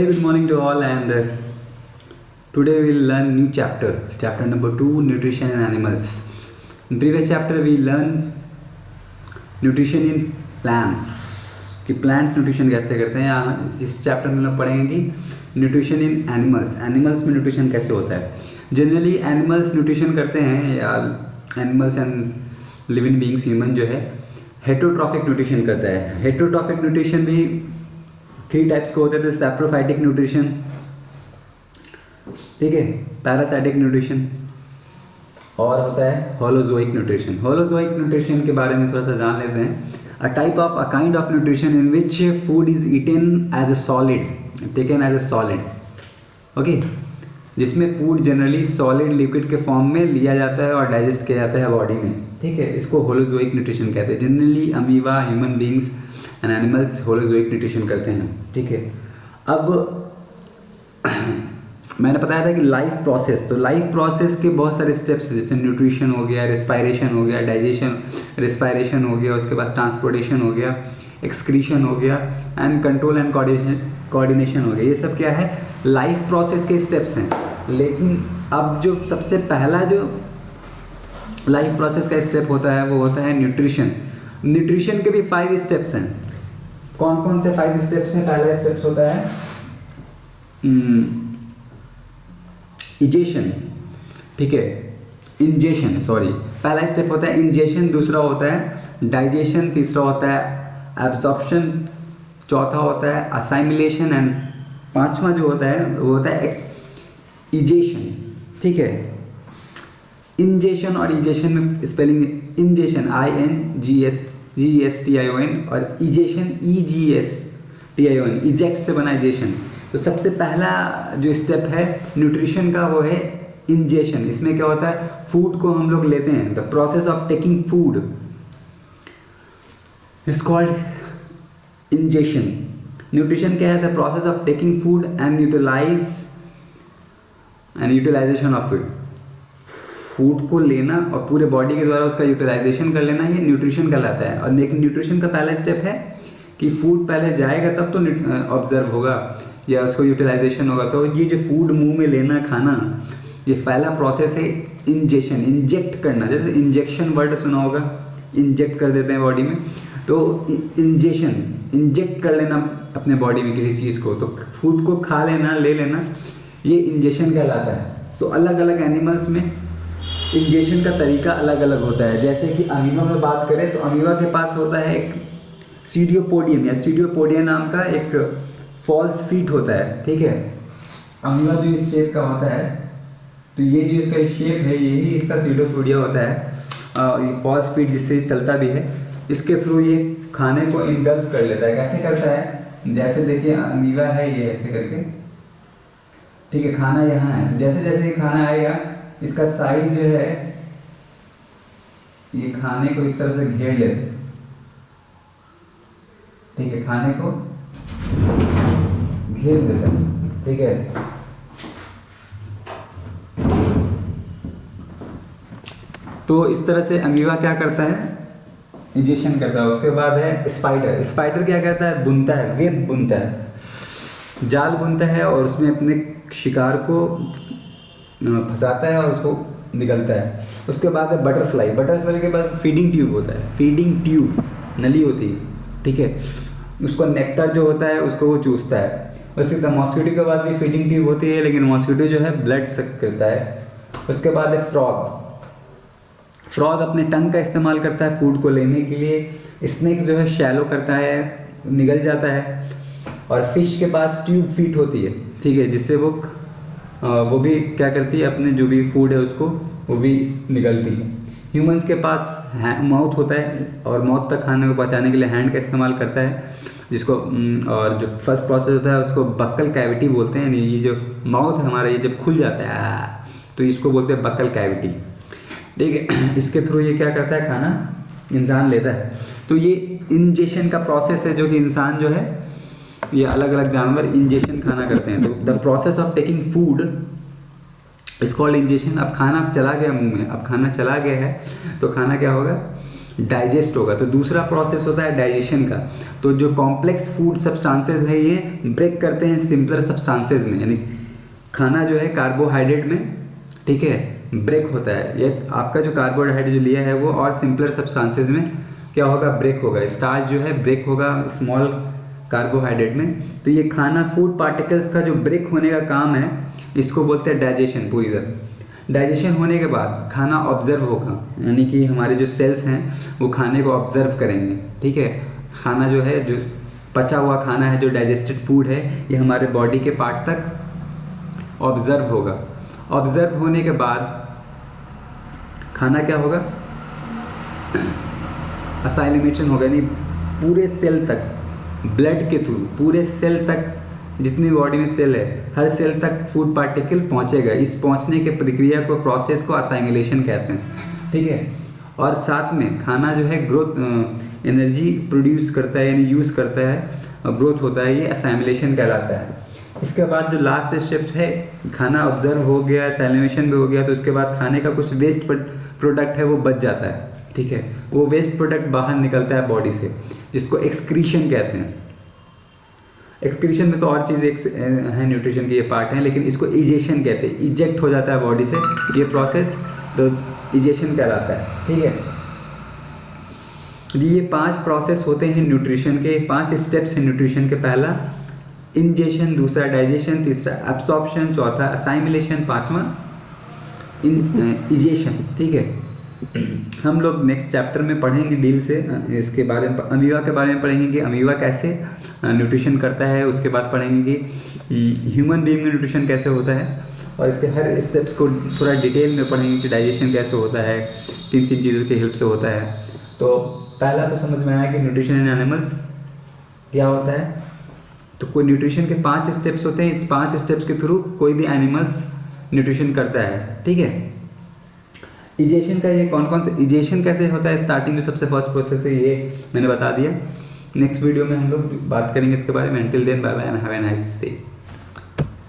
Hey, good morning to all, and today we will learn new chapter number 2, nutrition in animals. In previous chapter we learn nutrition in plants कि plants nutrition कैसे करते हैं. यहाँ इस chapter में लोग पढ़ेंगे कि nutrition in animals में nutrition कैसे होता है. जनरली animals nutrition करते हैं या animals and living beings human जो है हेटरोट्रॉफिक न्यूट्रिशन करता है. हेटरोट्रॉफिक न्यूट्रिशन भी 3 टाइप्स के होते थे. सैप्रोफाइटिक न्यूट्रिशन, ठीक है, पैरासाइटिक न्यूट्रिशन और होता है होलोजोइक न्यूट्रिशन. होलोजोइक न्यूट्रिशन के बारे में थोड़ा सा जान लेते हैं. A kind of nutrition in which food is eaten as a solid, taken as a solid, okay, जिसमें फूड जनरली सॉलिड लिक्विड के फॉर्म में लिया जाता है और डाइजेस्ट किया जाता है बॉडी में, ठीक है. इसको होलोजोइक न्यूट्रिशन कहते हैं. Generally amoeba, human beings and animals holozoic nutrition करते हैं, ठीक है. अब मैंने बताया था कि लाइफ प्रोसेस, तो लाइफ प्रोसेस के बहुत सारे स्टेप्स हैं, जैसे न्यूट्रिशन हो गया, रेस्पायरेशन हो गया, डाइजेशन, रेस्पायरेशन हो गया, उसके बाद ट्रांसपोर्टेशन हो गया, एक्सक्रीशन हो गया एंड कंट्रोल एंड कोऑर्डिनेशन हो गया. ये सब क्या है, लाइफ प्रोसेस के स्टेप्स हैं. लेकिन अब जो सबसे पहला जो लाइफ प्रोसेस का स्टेप होता है वो होता है न्यूट्रिशन. न्यूट्रिशन के भी 5 स्टेप्स हैं. कौन कौन से 5 स्टेप्स हैं? पहला स्टेप्स होता है इजेशन, ठीक है, इंजेशन, सॉरी. पहला स्टेप होता है इंजेशन, दूसरा होता है डाइजेशन, तीसरा होता है एब्जॉर्प्शन, चौथा होता है असाइमिलेशन एंड पांचवा जो होता है वो होता है इजेशन, ठीक है. इंजेशन और इजेशन में स्पेलिंग इंजेशन INGESTION और इजेशन EGSTION, इजेक्ट से बना इजेशन. तो सबसे पहला जो स्टेप है न्यूट्रिशन का वो है इंजेशन. इसमें क्या होता है, फूड को हम लोग लेते हैं. The process of taking food is called ingestion. Nutrition क्या है? The process of taking food and utilization of it. Food को लेना और पूरे बॉडी के द्वारा उसका यूटिलाइजेशन कर लेना, ये न्यूट्रिशन कहलाता है. और लेकिन न्यूट्रिशन का पहला स्टेप है कि फूड पहले जाएगा तब तो ऑब्जर्व होगा या उसको यूटिलाइजेशन होगा. तो ये जो फूड मुंह में लेना, खाना, ये पहला प्रोसेस है इंजेशन, इंजेक्ट करना. जैसे इंजेक्शन वर्ड सुना होगा, इंजेक्ट कर देते हैं बॉडी में. तो इंजेशन, इंजेक्ट कर लेना अपने बॉडी में किसी चीज़ को, तो फूड को खा लेना, ले लेना, ये इंजेशन कहलाता है. तो अलग अलग एनिमल्स में इंजेशन का तरीका अलग अलग होता है. जैसे कि अमीबा में बात करें तो अमीबा के पास होता है एक सीडियोपोडियम या स्टीडियोपोडिया नाम का एक फॉल्स फीट होता है, ठीक है. अमीबा जो इस शेप का होता है, तो ये जो इसका शेप है यही इसका सीडियोपोडिया होता है. ये फॉल्स फीट जिससे चलता भी है, इसके थ्रू ये खाने को इनगल्फ कर लेता है. कैसे करता है? जैसे देखिए अमीबा है ये ऐसे करके, ठीक है, खाना यहाँ है, तो जैसे जैसे ये खाना आएगा इसका साइज जो है ये खाने को इस तरह से घेर लेते हैं, ठीक है, खाने को घेर देता है, ठीक है. तो इस तरह से अमीबा क्या करता है, इंजेक्शन करता है. उसके बाद है स्पाइडर. स्पाइडर क्या करता है, बुनता है, वेब बुनता है, जाल बुनता है और उसमें अपने शिकार को फंसाता है और उसको निकलता है. उसके बाद है बटरफ्लाई. बटरफ्लाई के पास फीडिंग ट्यूब होता है, फीडिंग ट्यूब नली होती है, ठीक है. उसको नेक्टर जो होता है उसको वो चूसता है. उसके बाद मॉस्किटो के पास भी फीडिंग ट्यूब होती है, लेकिन मॉस्किटो जो है ब्लड सक करता है. उसके बाद है फ्रॉग. फ्रॉग अपने टंग का इस्तेमाल करता है फूड को लेने के लिए. स्नेक जो है शैलो करता है, निगल जाता है. और फिश के पास ट्यूब फीट होती है, ठीक है, जिससे वो भी क्या करती है, अपने जो भी फूड है उसको वो भी निगलती है. ह्यूमंस के पास माउथ होता है और माउथ तक खाने को पहुंचाने के लिए हैंड का इस्तेमाल करता है, जिसको और जो फर्स्ट प्रोसेस होता है उसको बक्कल कैविटी बोलते हैं. ये जो माउथ है हमारा, ये जब खुल जाता है तो इसको बोलते हैं बक्कल कैविटी, ठीक है. इसके थ्रू ये क्या करता है, खाना इंसान लेता है. तो ये इंजेशन का प्रोसेस है जो कि इंसान जो है, ये अलग अलग जानवर इंजेक्शन खाना करते हैं. तो the process of taking food is called injection. अब खाना चला गया मुंह में, अब खाना चला गया है तो खाना क्या होगा, डाइजेस्ट होगा। तो दूसरा प्रोसेस होता है डाइजेशन का। तो जो कॉम्प्लेक्स फूड सब्सटेंसेस है ये ब्रेक करते हैं सिंपलर सब्सटेंसेस में, यानी खाना जो है कार्बोहाइड्रेट में, ठीक है, ब्रेक होता है। ये आपका जो कार्बोहाइड्रेट जो लिया है वो और सिंपलर सब्सटेंसेस में क्या होगा, ब्रेक होगा। स्टार्च जो है ब्रेक होगा स्मॉल कार्बोहाइड्रेट में। तो ये खाना फूड पार्टिकल्स का जो ब्रेक होने का काम है इसको बोलते हैं डाइजेशन। पूरी तरह डाइजेशन होने के बाद खाना ऑब्जर्व होगा, यानी कि हमारे जो सेल्स हैं वो खाने को ऑब्जर्व करेंगे, ठीक है। खाना जो है, जो पचा हुआ खाना है, जो डाइजेस्टेड फूड है, ये हमारे बॉडी के पार्ट तक ऑब्जर्व होगा। ऑब्जर्व होने के बाद खाना क्या होगा, असाइलेमेशन होगा, यानी पूरे सेल तक, ब्लड के थ्रू पूरे सेल तक, जितनी बॉडी में सेल है हर सेल तक फूड पार्टिकल पहुंचेगा। इस पहुंचने के प्रक्रिया को, प्रोसेस को असाइलेशन कहते हैं, ठीक है। और साथ में खाना जो है ग्रोथ एनर्जी प्रोड्यूस करता है, यानी यूज़ करता है और ग्रोथ होता है, ये असाइलेशन कहलाता है। इसके बाद जो लास्ट स्टेप है, खाना ऑब्जर्व हो गया, असाइलेशन भी हो गया, तो उसके बाद खाने का कुछ वेस्ट प्रोडक्ट है वो बच जाता है, ठीक है। वो वेस्ट प्रोडक्ट बाहर निकलता है बॉडी से, जिसको एक्सक्रीशन कहते हैं। एक्सक्रीशन में तो और चीज़ है, न्यूट्रिशन के ये पार्ट हैं, लेकिन इसको इजेशन कहते हैं। इजेक्ट हो जाता है बॉडी से ये प्रोसेस, तो इजेशन कहलाता है, ठीक है। ये 5 प्रोसेस होते हैं न्यूट्रिशन के, 5 स्टेप्स हैं न्यूट्रिशन के। पहला इंजेशन, दूसरा डाइजेशन, तीसरा एब्सॉर्प्शन, चौथा असाइमिलेशन, पांचवा इजेशन, ठीक है। हम लोग नेक्स्ट चैप्टर में पढ़ेंगे डील से इसके बारे में, अमीबा के बारे में पढ़ेंगे कि अमीबा कैसे न्यूट्रिशन करता है। उसके बाद पढ़ेंगे कि ह्यूमन बीइंग में न्यूट्रिशन कैसे होता है, और इसके हर स्टेप्स को थोड़ा डिटेल में पढ़ेंगे कि डाइजेशन कैसे होता है, किन किन चीज़ों की हेल्प से होता है। तो पहला तो समझ में आया कि न्यूट्रिशन इन एनिमल्स क्या होता है। तो कोई न्यूट्रिशन के 5 स्टेप्स होते हैं, इस 5 स्टेप्स के थ्रू कोई भी एनिमल्स न्यूट्रिशन करता है, ठीक है। इजेशन का ये कौन कौन से, इजेशन कैसे होता है, स्टार्टिंग जो सबसे फर्स्ट प्रोसेस है ये मैंने बता दिया। नेक्स्ट वीडियो में हम लोग बात करेंगे इसके बारे में। Until then bye bye and have a nice day.